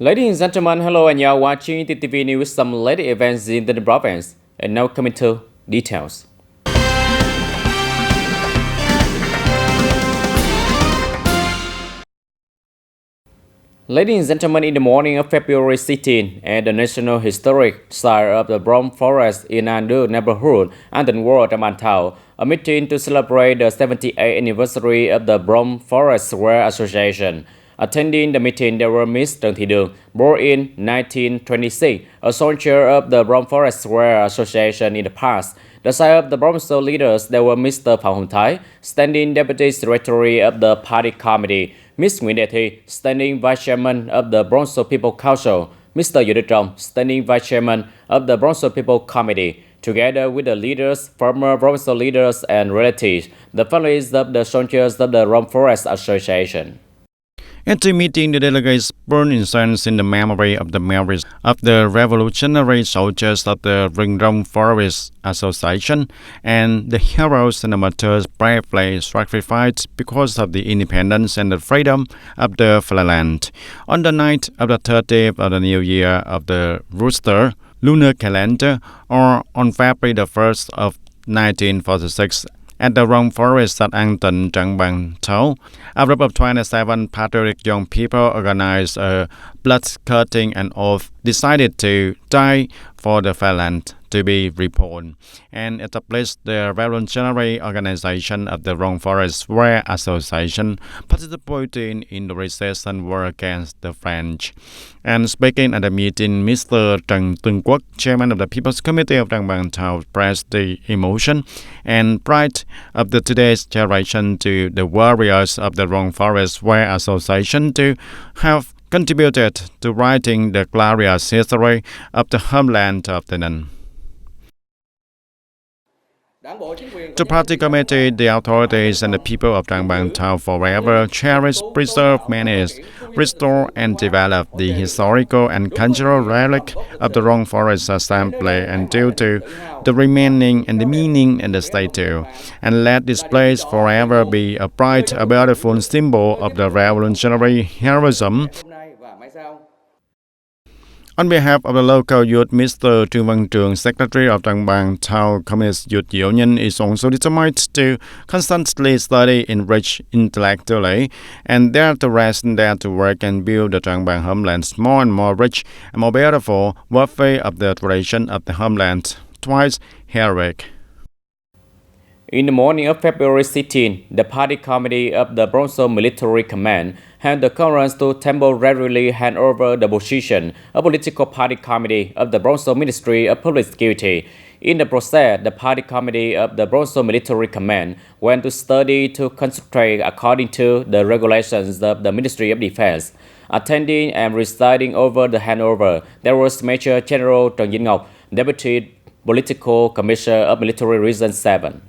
Ladies and gentlemen, hello, and you're watching TTV News, some latest events in the province. And now coming to details. Ladies and gentlemen, in the morning of February 16, at the National Historic Site of the Brom Forest in Andu neighborhood, Anton World, Tamantau, a meeting to celebrate the 78th anniversary of the Brom Forest Square Association. Attending the meeting, there were Miss Trần Thị Đường, born in 1926, a soldier of the Brom Forest Square Association in the past. The side of the Bromso leaders, there were Mr. Phạm Hồng Thái, standing deputy secretary of the party committee, Miss Nguyễn Đề Thi, standing vice chairman of the Bromso People Council, Mr. Vũ Đức Trọng, standing vice chairman of the Bromso People Committee. Together with the leaders, former Bromso leaders and relatives, the families of the soldiers of the Brom Forest Association. At the meeting, the delegates burned incense in the memory of the marriage of the revolutionary soldiers of the Brom Forest Association and the heroes and the martyrs bravely sacrificed because of the independence and the freedom of the fatherland. On the night of the 30th of the new year of the Rooster lunar calendar, or on February the 1st of 1946, at the Brom Forest at Anton Tamantau, a group of 27 patriotic young people organized a blood-cutting and oath, decided to die for the fatherland, to be reborn, and established the revolutionary organization of the Brom Forest Square Association, participating in the resistance war against the French. And speaking at the meeting, Mr. Trần Tuân Quốc, chairman of the People's Committee of Tamantau, expressed the emotion and pride of the today's generation to the warriors of the Brom Forest Square Association to have contributed to writing the glorious history of the homeland of the Ninh. The party committee, the authorities, and the people of Tamantau forever cherish, preserve, manage, restore, and develop the historical and cultural relic of the Brom Forest Assembly and due to the remaining and the meaning and the statue, and let this place forever be a bright, a beautiful symbol of the revolutionary heroism. On behalf of the local youth, Mr. Trương Văn Trường, Secretary of Tamantau Communist Youth Union, is also determined to constantly study, enrich intellectually, and there to rest and there to work and build the Tamantau homelands more and more rich and more beautiful, worthy of the tradition of the homeland, twice heroic. In the morning of February 16, the party committee of the Bromso Military Command held the conference to temporarily hand over the position of political party committee of the Bromso Ministry of Public Security. In the process, the party committee of the Bromso Military Command went to study to concentrate according to the regulations of the Ministry of Defense. Attending and presiding over the handover, there was Major General Trần Vĩnh Ngọc, Deputy Political Commissioner of Military Region 7.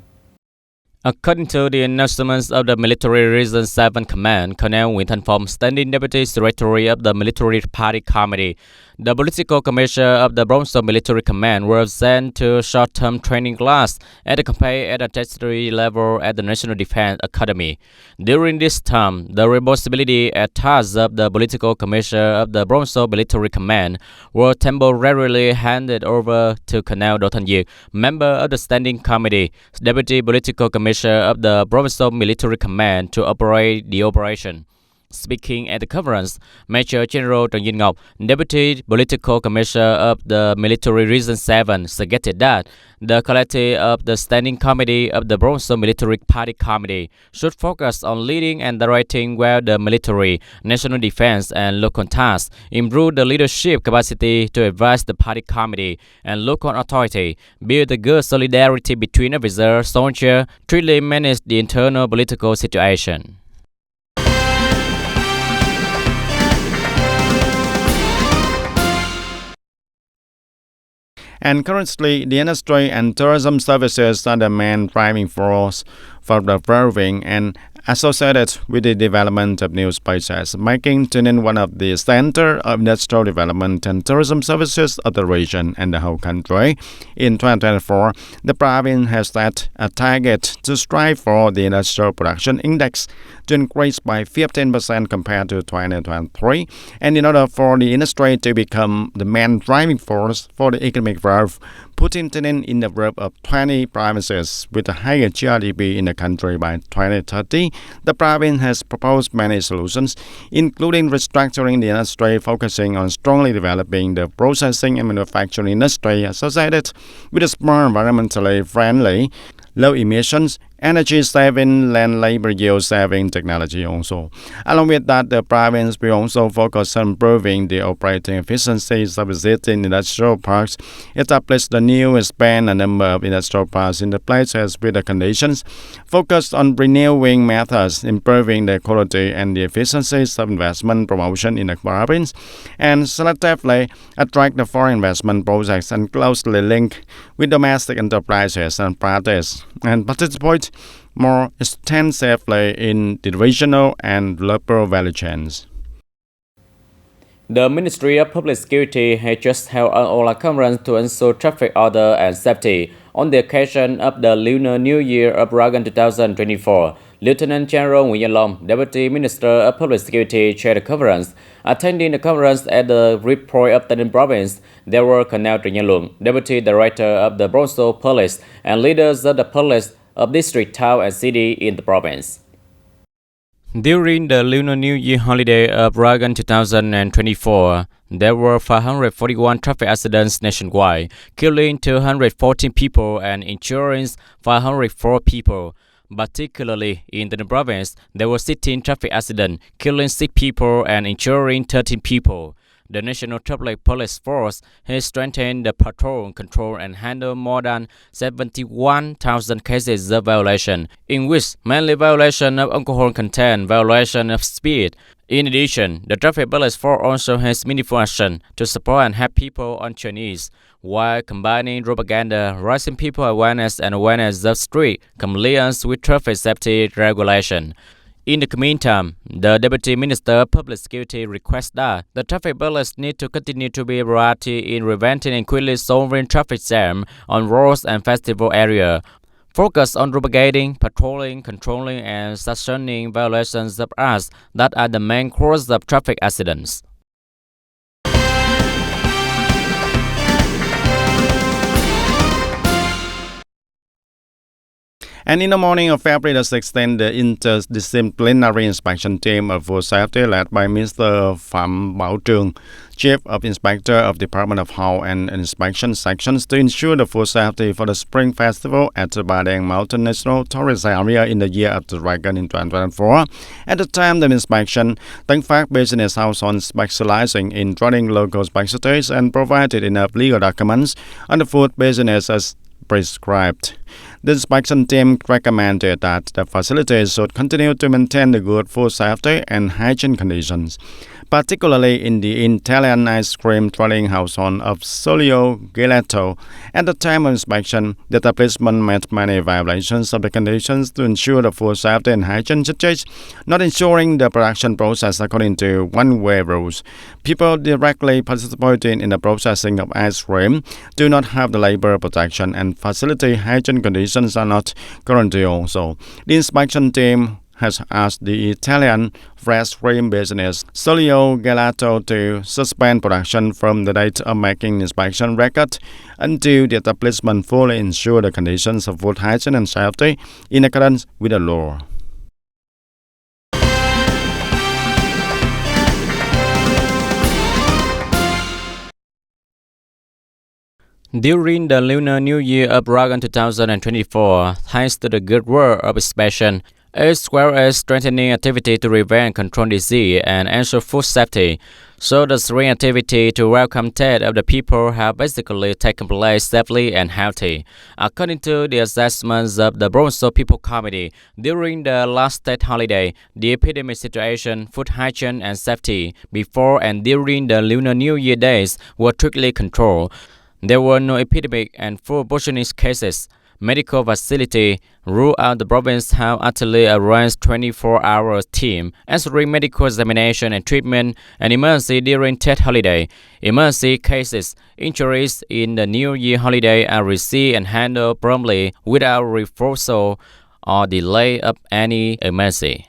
According to the announcements of the Military Region 7 Command, Colonel Nguyễn Thanh Phong, standing Deputy Secretary of the Military Party Committee, the Political Commissioner of the Bromso Military Command was sent to a short-term training class at the campaign at a tertiary level at the National Defense Academy. During this term, the responsibility and tasks of the Political Commissioner of the Bromso Military Command were temporarily handed over to Colonel Đỗ Thành Diệt, member of the Standing Committee, Deputy Political Commissioner of the Bromso Military Command, to operate the operation. Speaking at the conference, Major General Trần Vĩnh Ngọc, Deputy Political Commissioner of the Military Region 7, suggested that the collective of the Standing Committee of the Bromso Military Party Committee should focus on leading and directing well the military, national defense, and local tasks, improve the leadership capacity to advise the party committee and local authority, build a good solidarity between officers, soldiers, truly manage the internal political situation. And currently, the industry and tourism services are the main driving force for the thriving and associated with the development of new spaces, making TayNinhTV one of the center of industrial development and tourism services of the region and the whole country. In 2024, the province has set a target to strive for the industrial production index to increase by 15% compared to 2023, and in order for the industry to become the main driving force for the economic growth, putting TayNinhTV in the group of 20 provinces with the highest GDP in the country by 2030, the province has proposed many solutions, including restructuring the industry, focusing on strongly developing the processing and manufacturing industry associated with a smart, environmentally friendly, low emissions, energy-saving, land labor yield-saving technology also. Along with that, the province will also focus on improving the operating efficiencies of existing industrial parks, establish the new expand a number of industrial parks in the places with the conditions, focus on renewing methods, improving the quality and the efficiencies of investment promotion in the province, and selectively attract the foreign investment projects and closely link with domestic enterprises and parties, and participate more extensively in the regional and local value chains. The Ministry of Public Security has just held an online conference to ensure traffic order and safety on the occasion of the Lunar New Year of Dragon 2024. Lieutenant General Nguyễn Văn Long, Deputy Minister of Public Security, chaired the conference. Attending the conference at the report of TayNinhTV Province, there were Colonel Trịnh Văn Luận, Deputy Director of the Bronzo Police, and leaders of the police of district, town, and city in the province. During the Lunar New Year holiday of Dragon 2024, there were 541 traffic accidents nationwide, killing 214 people and injuring 504 people. Particularly in the province, there were 16 traffic accidents, killing 6 people and injuring 13 people. The National Traffic Police Force has strengthened the patrol, control, and handle more than 71,000 cases of violation, in which mainly violation of alcohol content, violation of speed. In addition, the Traffic Police Force also has meaningful action to support and help people on journeys, while combining propaganda, raising people awareness and awareness of street compliance with traffic safety regulation. In the meantime, the Deputy Minister of Public Security requests that the traffic police need to continue to be a priority in preventing and quickly solving traffic jam on roads and festival area. Focus on propagating, patrolling, controlling, and sanctioning violations of acts that are the main cause of traffic accidents. And in the morning of February the 16th, the interdisciplinary inspection team of food safety led by Mr. Phạm Bảo Trường, Chief of Inspector of Department of Health and Inspection Sections, to ensure the food safety for the Spring Festival at the Ba Đen Mountain National Tourist Area in the year of the Dragon in 2024. At the time of the inspection, Tân Phát Business House on specializing in running local specialties and provided enough legal documents on the food business as prescribed. The inspection team recommended that the facilities should continue to maintain the good food safety and hygiene conditions, particularly in the Italian ice cream trading house of Solio Gelato. At the time of inspection, the establishment met many violations of the conditions to ensure the food safety and hygiene, such as not ensuring the production process according to one-way rules. People directly participating in the processing of ice cream do not have the labor protection, and facility hygiene conditions are not guaranteed also. The inspection team has asked the Italian fresh cream business Solio Gelato to suspend production from the date of making inspection record until the establishment fully ensure the conditions of food hygiene and safety in accordance with the law. During the Lunar New Year of Dragon 2024, thanks to the good work of inspection, as well as strengthening activity to prevent and control disease and ensure food safety, so the spring activity to welcome Tet of the people have basically taken place safely and healthy. According to the assessments of the Bronzo People Committee, during the last state holiday, the epidemic situation, food hygiene and safety before and during the Lunar New Year days were strictly controlled. There were no epidemic and food poisoning cases. medical facility, throughout the province have utterly arranged 24-hour team answering medical examination and treatment and emergency during Tet holiday. Emergency cases, injuries in the New Year holiday are received and handled promptly without refusal or delay of any emergency.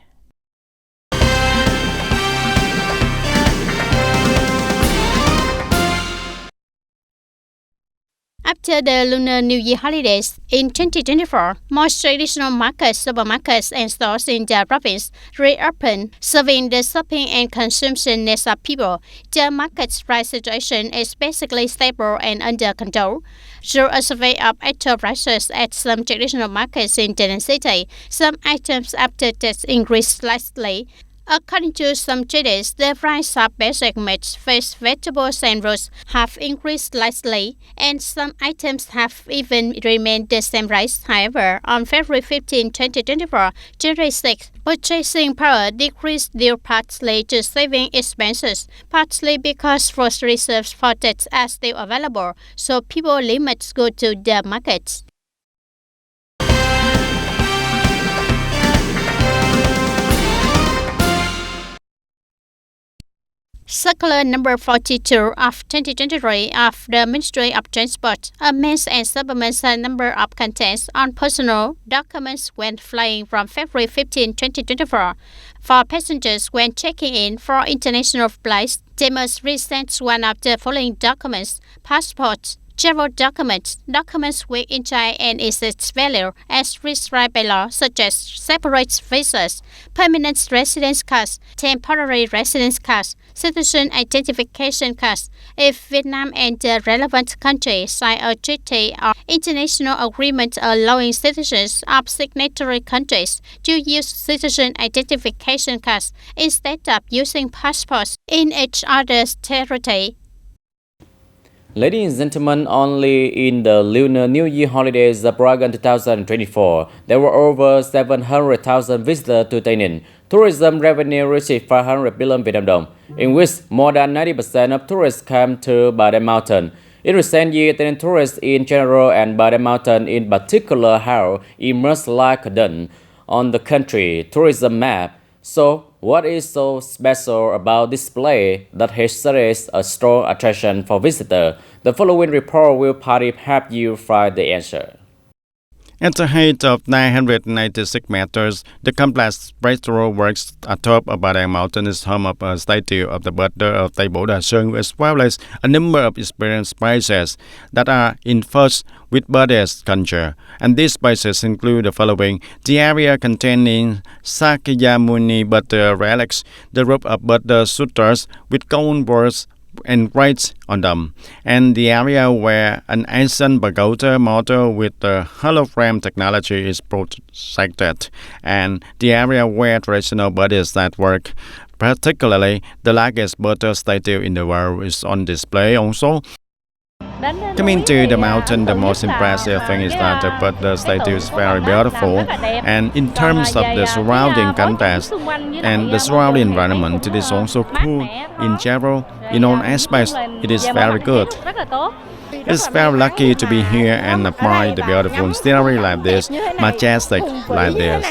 After the Lunar New Year holidays in 2024, most traditional markets, supermarkets, and stores in the province reopened, serving the shopping and consumption needs of people. The market's price situation is basically stable and under control. Through a survey of actual prices at some traditional markets in the city, some items after tax increased slightly. According to some traders, the price of basic meat, fish, vegetables, and fruits have increased slightly, and some items have even remained the same price. However, on February 15, 2024, January 6, purchasing power decreased due partly to saving expenses, partly because food reserves for tax are still available, so people limit go to the markets. Circular number 42 of 2023 of the Ministry of Transport amends and supplements a number of contents on personal documents when flying from February 15, 2024. For passengers when checking in for international flights, they must present one of the following documents: passports, travel documents, documents with entire and its value as prescribed by law, such as separate visas, permanent residence cards, temporary residence cards, citizen identification cards. If Vietnam and the relevant country sign a treaty or international agreement allowing citizens of signatory countries to use citizen identification cards instead of using passports in each other's territory. Ladies and gentlemen, only in the Lunar New Year holidays of Dragon 2024, there were over 700,000 visitors to Tây Ninh. Tourism revenue reached 500 billion Vietnam dong, in which more than 90% of tourists came to Bà Đen Mountain. In recent years, Tây Ninh tourists in general and Bà Đen Mountain in particular have emerged like a dun on the country tourism map. So, what is so special about this place that has a strong attraction for visitors? The following report will partly help you find the answer. At a height of 996 meters, the complex breakthrough works atop of Bà Đen Mountain is home of a statue of the birthday of Tây Bổ Đà Sơn, as well as a number of experience spaces that are infused with Buddhist culture. And these spaces include the following: the area containing Sakyamuni Buddha relics, the rope of Buddha sutras with gold words engraved on them, and the area where an ancient pagoda model with the hologram technology is projected, and the area where traditional Buddhist artwork, particularly the largest Buddha statue in the world, is on display also. Coming to the mountain, the most impressive thing is that the Buddha statue is very beautiful, and in terms of the surrounding context and the surrounding environment, it is also cool. In general, in all aspects, it is very good. It's very lucky to be here and admire the beautiful scenery like this, majestic like this.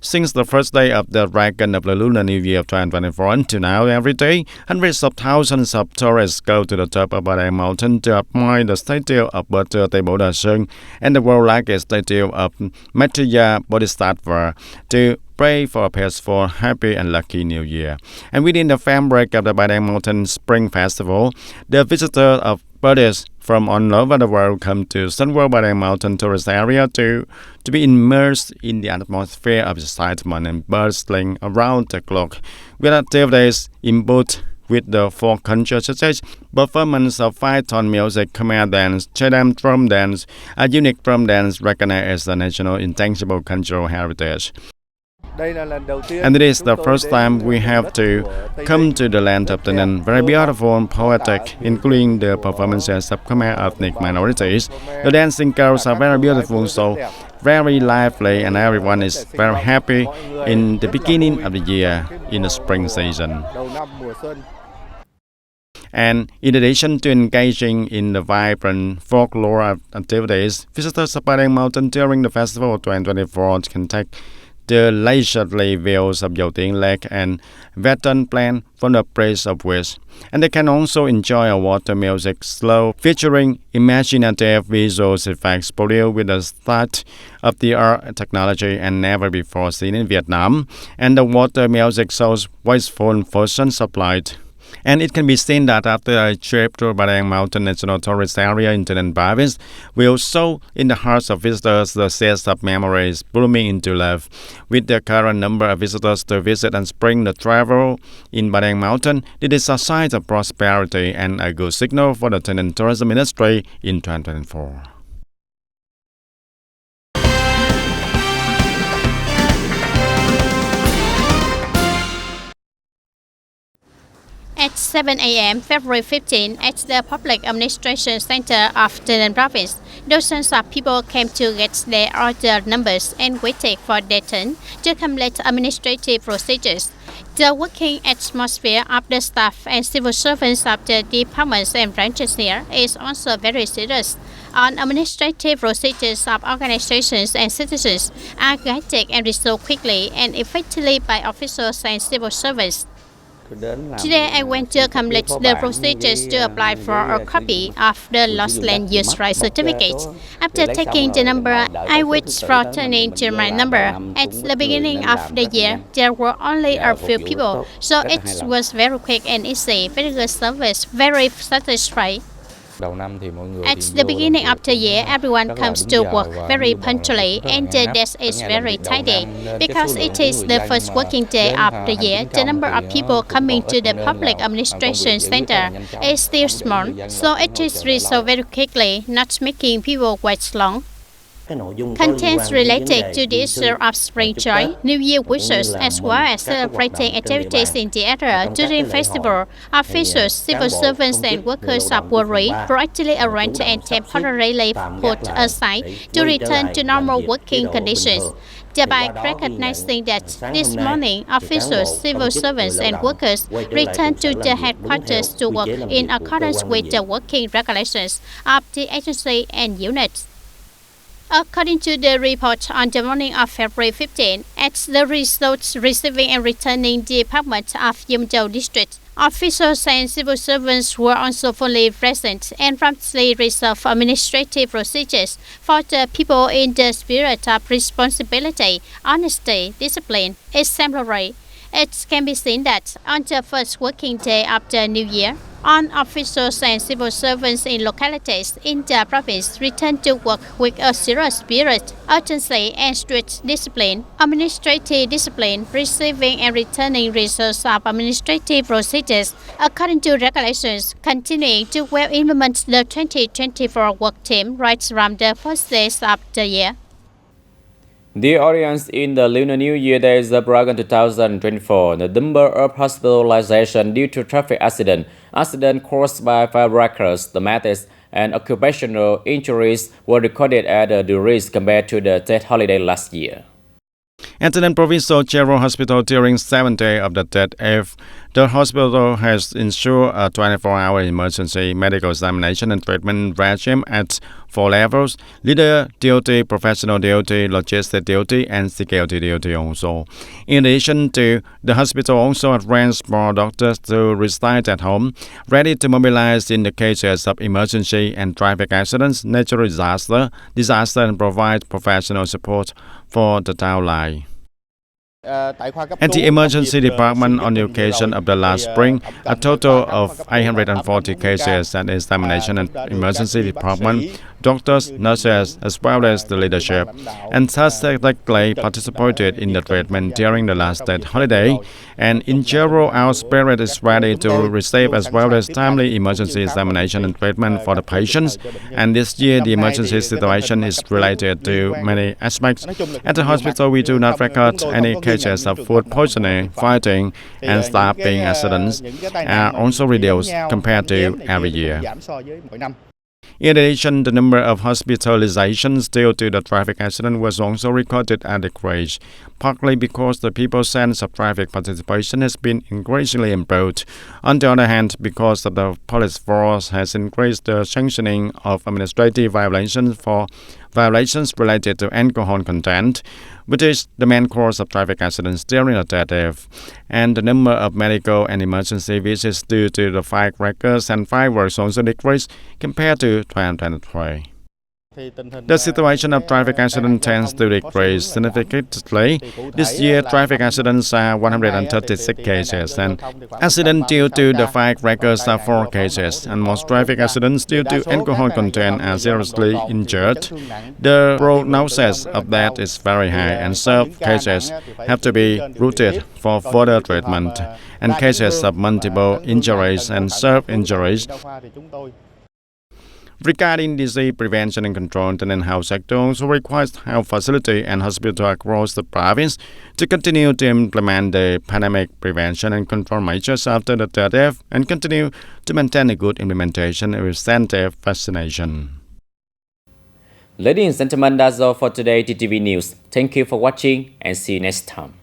Since the first day of the Dragon of the Lunar New Year of 2024 until now, every day, hundreds of thousands of tourists go to the top of Bà Đen Mountain to admire the statue of Buddha Tây Bổ Đà Sơn and the world's largest statue of Maitreya Bodhisattva to pray for a peaceful, happy, and lucky New Year. And within the fabric of the Bà Đen Mountain Spring Festival, the visitors of Buddhists from all over the world come to Sunwell Bà Đen Mountain tourist area to be immersed in the atmosphere of excitement and bustling around the clock, with activities input with the folk culture such as performance of five-tone music, Khmer dance, Chedam drum dance, a unique drum dance recognized as a national intangible cultural heritage. And it is the first time we have to come to the land of Tây Ninh, very beautiful and poetic, including the performances of Khmer ethnic minorities. The dancing girls are very beautiful, so very lively, and everyone is very happy in the beginning of the year in the spring season. And in addition to engaging in the vibrant folklore activities, visitors of Padang Mountain during the festival of 2024 can take the leisurely views of Yotting Lake and Wetton Plain from the Place of Wish. And they can also enjoy a water music slow featuring imaginative visual effects produced with the state-of-the-art technology and never before seen in Vietnam. And the water music shows voiceful versions supplied. And it can be seen that after a trip to Padang Mountain National Tourist Area in Taynan Province will show in the hearts of visitors the seeds of memories blooming into life. With the current number of visitors to visit and spring the travel in Padang Mountain, it is a sign of prosperity and a good signal for the Taynan tourism industry in 2024. At 7 a.m. February 15, at the Public Administration Center of Taynan Province, dozens of people came to get their order numbers and waited for their turn to complete administrative procedures. The working atmosphere of the staff and civil servants of the departments and branches here is also very serious. On administrative procedures of organizations and citizens are guided and resolved quickly and effectively by officials and civil servants. Today, I went to complete the procedures to apply for a copy of the Lost Land Use Right certificate. After taking the number, I waited for turning to my number. At the beginning of the year, there were only a few people, so it was very quick and easy, very good service, very satisfied. At the beginning of the year, everyone comes to work very punctually and the desk is very tidy. Because it is the first working day of the year, the number of people coming to the Public Administration Center is still small, so it is resolved very quickly, not making people wait long. Contents related to the issue of spring joy, New Year wishes, as well as celebrating activities in the area during festival. Officials, civil servants, and workers of Wari proactively arranged and temporarily put aside to return to normal working conditions. Thereby recognizing that this morning, officials, civil servants, and workers returned to the headquarters to work in accordance with the working regulations of the agency and units. According to the report on the morning of February 15, at the results receiving and returning department of Yumdao district, officials and civil servants were also fully present and promptly resolved administrative procedures for the people in the spirit of responsibility, honesty, discipline, exemplary. It can be seen that on the first working day of the new year, all officials and civil servants in localities in the province returned to work with a serious spirit, urgency, and strict discipline. Administrative discipline, receiving and returning results of administrative procedures according to regulations, continuing to well implement the 2024 work team right from the first days of the year. The audience in the Lunar New Year days of Dragon 2024, the number of hospitalization due to traffic accident caused by firecrackers, domestic and occupational injuries were recorded at a decrease compared to the Tet holiday last year. At the Provincial General Hospital during 7th day of the Tet Eve, the hospital has ensured a 24-hour emergency medical examination and treatment regime at 4 levels: leader duty, professional duty, logistic duty, and security duty also. In addition to, the hospital also arranged more doctors to reside at home, ready to mobilize in the cases of emergency and traffic accidents, natural disaster, and provide professional support for the town line. At the emergency department on the occasion of the last spring, a total of 840 cases at the examination and emergency department, doctors, nurses, as well as the leadership, enthusiastically participated in the treatment during the last Tet holiday. And in general, our spirit is ready to receive as well as timely emergency examination and treatment for the patients. And this year, the emergency situation is related to many aspects. At the hospital, we do not record any cases of food poisoning, fighting, and staffing accidents are also reduced compared to every year. In addition, the number of hospitalizations due to the traffic accident was also recorded at a decrease, partly because the people's sense of traffic participation has been increasingly improved. On the other hand, because of the police force has increased the sanctioning of administrative violations for violations related to alcohol content, which is the main cause of traffic accidents during a day, and the number of medical and emergency visits due to the firecrackers and fireworks also decreased compared to 2023. The situation of traffic accidents tends to decrease significantly. This year, traffic accidents are 136 cases, and accidents due to the firecrackers are 4 cases, and most traffic accidents due to alcohol content are seriously injured. The prognosis of that is very high, and some cases have to be routed for further treatment, and cases of multiple injuries and self-injuries. Regarding disease prevention and control, the health sector also requires health facility and hospital across the province to continue to implement the pandemic prevention and control measures after the death and continue to maintain a good implementation of preventive vaccination. Ladies and gentlemen, that's all for today TTV News. Thank you for watching and see you next time.